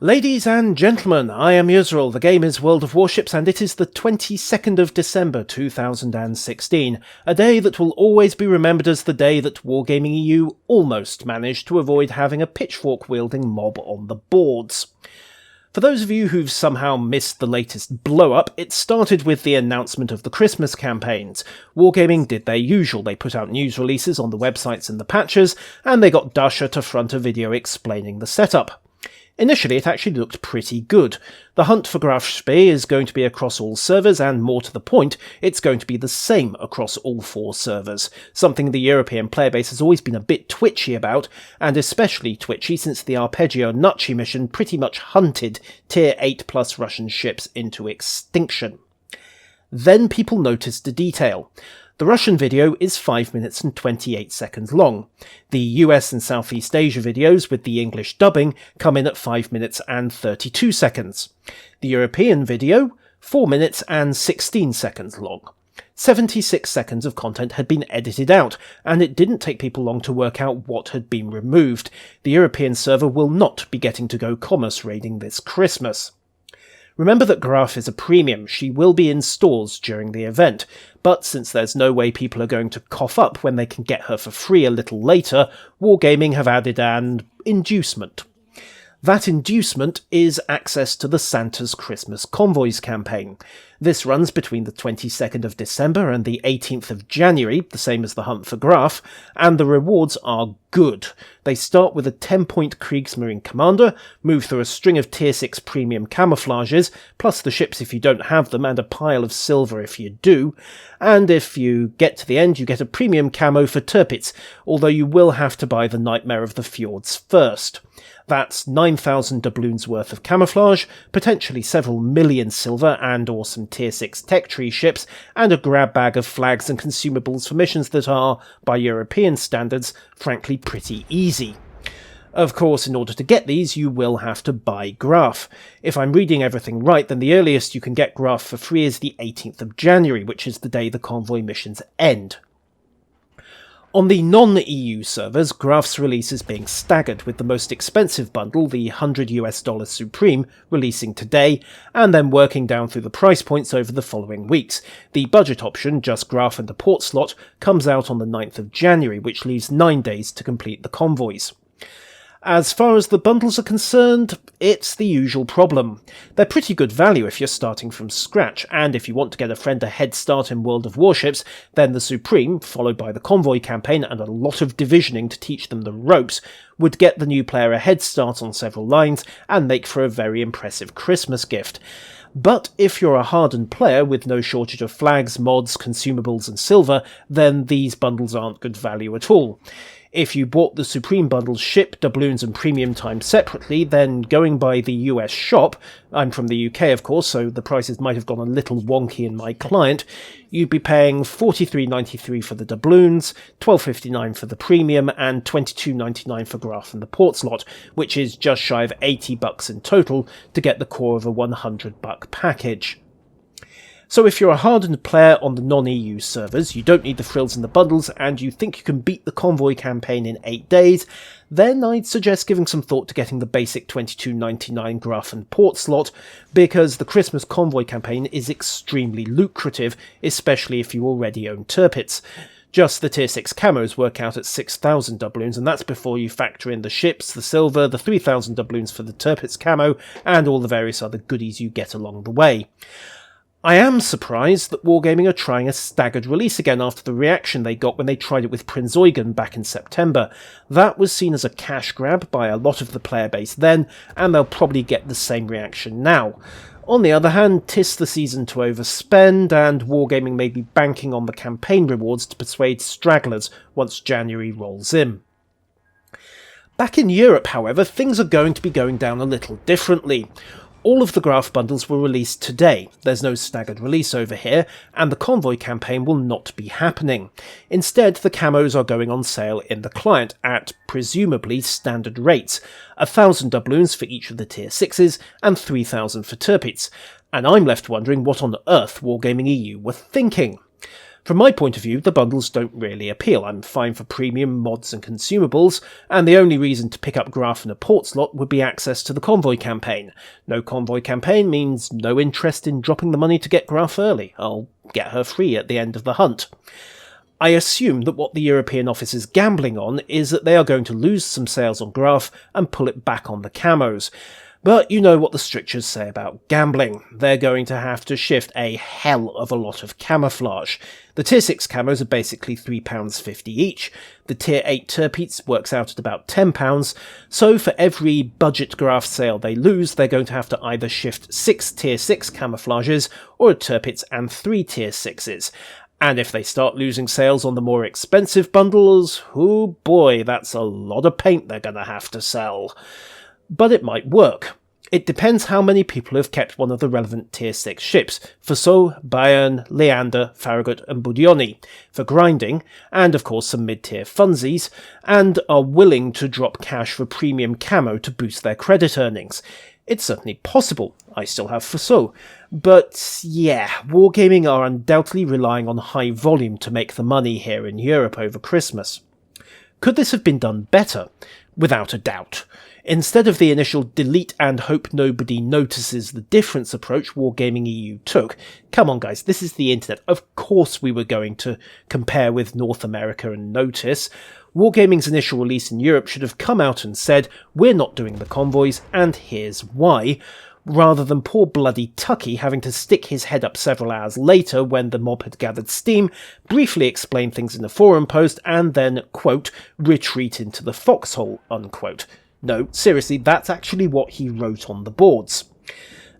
Ladies and gentlemen, I am Yusril, the game is World of Warships, and it is the 22nd of December 2016, a day that will always be remembered as the day that Wargaming EU almost managed to avoid having a pitchfork-wielding mob on the boards. For those of you who've somehow missed the latest blow-up, it started with the announcement of the Christmas campaigns. Wargaming did their usual, they put out news releases on the websites and the patches, and they got Dasha to front a video explaining the setup. Initially, it actually looked pretty good. The hunt for Graf Spee is going to be across all servers, and more to the point, it's going to be the same across all 4 servers, something the European player base has always been a bit twitchy about, and especially twitchy since the Arpeggio Nucci mission pretty much hunted Tier 8 plus Russian ships into extinction. Then people noticed a detail. The Russian video is 5 minutes and 28 seconds long. The US and Southeast Asia videos with the English dubbing come in at 5 minutes and 32 seconds. The European video, 4 minutes and 16 seconds long. 76 seconds of content had been edited out, and it didn't take people long to work out what had been removed. The European server will not be getting to go commerce raiding this Christmas. Remember that Graf is a premium, she will be in stores during the event, but since there's no way people are going to cough up when they can get her for free a little later, Wargaming have added an inducement. That inducement is access to the Santa's Christmas Convoys campaign. This runs between the 22nd of December and the 18th of January, the same as the hunt for Graf, and the rewards are good. They start with a 10-point Kriegsmarine commander, move through a string of Tier 6 premium camouflages, plus the ships if you don't have them, and a pile of silver if you do, and if you get to the end you get a premium camo for Tirpitz, although you will have to buy the Nightmare of the Fjords first. That's 9,000 doubloons worth of camouflage, potentially several million silver and awesome Tier 6 tech tree ships, and a grab bag of flags and consumables for missions that are, by European standards, frankly pretty easy. Of course, in order to get these, you will have to buy Graf. If I'm reading everything right, then the earliest you can get Graf for free is the 18th of January, which is the day the convoy missions end. On the non-EU servers, Graf's release is being staggered, with the most expensive bundle, the $100 Supreme, releasing today, and then working down through the price points over the following weeks. The budget option, just Graf and a port slot, comes out on the 9th of January, which leaves 9 days to complete the convoys. As far as the bundles are concerned, it's the usual problem. They're pretty good value if you're starting from scratch, and if you want to get a friend a head start in World of Warships, then the Supreme, followed by the Convoy campaign and a lot of divisioning to teach them the ropes, would get the new player a head start on several lines and make for a very impressive Christmas gift. But if you're a hardened player with no shortage of flags, mods, consumables and silver, then these bundles aren't good value at all. If you bought the Supreme bundles ship, doubloons and premium time separately, then going by the US shop, I'm from the UK of course, so the prices might have gone a little wonky in my client, you'd be paying $43.93 for the doubloons, $12.59 for the premium, and $22.99 for Graf and the port slot, which is just shy of $80 in total to get the core of a $100 package. So if you're a hardened player on the non-EU servers, you don't need the frills and the bundles, and you think you can beat the Convoy campaign in 8 days, then I'd suggest giving some thought to getting the basic $22.99 Graf and port slot, because the Christmas Convoy campaign is extremely lucrative, especially if you already own Tirpitz. Just the Tier 6 camos work out at 6,000 doubloons, and that's before you factor in the ships, the silver, the 3,000 doubloons for the Tirpitz camo, and all the various other goodies you get along the way. I am surprised that Wargaming are trying a staggered release again after the reaction they got when they tried it with Prinz Eugen back in September. That was seen as a cash grab by a lot of the player base then, and they'll probably get the same reaction now. On the other hand, 'tis the season to overspend, and Wargaming may be banking on the campaign rewards to persuade stragglers once January rolls in. Back in Europe, however, things are going to be going down a little differently. All of the Graf bundles were released today, there's no staggered release over here, and the Convoy campaign will not be happening. Instead, the camos are going on sale in the client at, presumably, standard rates, 1,000 doubloons for each of the Tier 6s, and 3,000 for Tirpitz, and I'm left wondering what on earth Wargaming EU were thinking. From my point of view, the bundles don't really appeal. I'm fine for premium mods and consumables, and the only reason to pick up Graf in a port slot would be access to the convoy campaign. No convoy campaign means no interest in dropping the money to get Graf early. I'll get her free at the end of the hunt. I assume that what the European office is gambling on is that they are going to lose some sales on Graf and pull it back on the camos. But you know what the strictures say about gambling. They're going to have to shift a hell of a lot of camouflage. The tier 6 camos are basically £3.50 each. The tier 8 Tirpeats works out at about £10, so for every budget Graf sale they lose, they're going to have to either shift 6 tier 6 camouflages or a Tirpeats and 3 tier 6s. And if they start losing sales on the more expensive bundles, oh boy, that's a lot of paint they're going to have to sell. But it might work. It depends how many people have kept one of the relevant tier 6 ships, Fuso, Bayern, Leander, Farragut and Budioni, for grinding, and of course some mid-tier funsies, and are willing to drop cash for premium camo to boost their credit earnings. It's certainly possible. I still have Fuso. But yeah, Wargaming are undoubtedly relying on high volume to make the money here in Europe over Christmas. Could this have been done better? Without a doubt. Instead of the initial delete and hope nobody notices the difference approach Wargaming EU took, come on guys, this is the internet, of course we were going to compare with North America and notice. Wargaming's initial release in Europe should have come out and said, we're not doing the convoys, and here's why, rather than poor bloody Tucky having to stick his head up several hours later when the mob had gathered steam, briefly explain things in a forum post, and then, quote, retreat into the foxhole, unquote. No, seriously, that's actually what he wrote on the boards.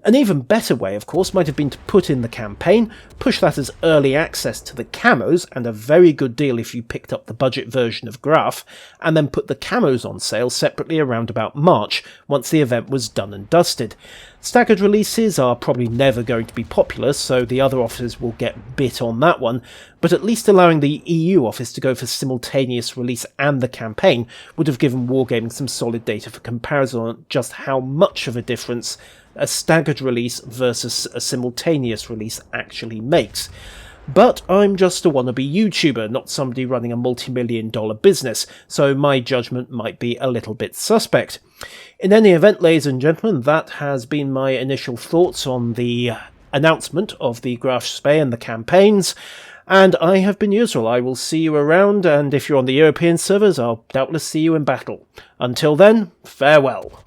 An even better way, of course, might have been to put in the campaign, push that as early access to the camos, and a very good deal if you picked up the budget version of Graf, and then put the camos on sale separately around about March, once the event was done and dusted. Staggered releases are probably never going to be popular, so the other offices will get bit on that one, but at least allowing the EU office to go for simultaneous release and the campaign would have given Wargaming some solid data for comparison on just how much of a difference a staggered release versus a simultaneous release actually makes. But I'm just a wannabe YouTuber, not somebody running a multi-million-dollar business, so my judgment might be a little bit suspect. In any event, ladies and gentlemen, that has been my initial thoughts on the announcement of the Graf Spee and the campaigns, and I have been Yusril. I will see you around, and if you're on the European servers, I'll doubtless see you in battle. Until then, farewell.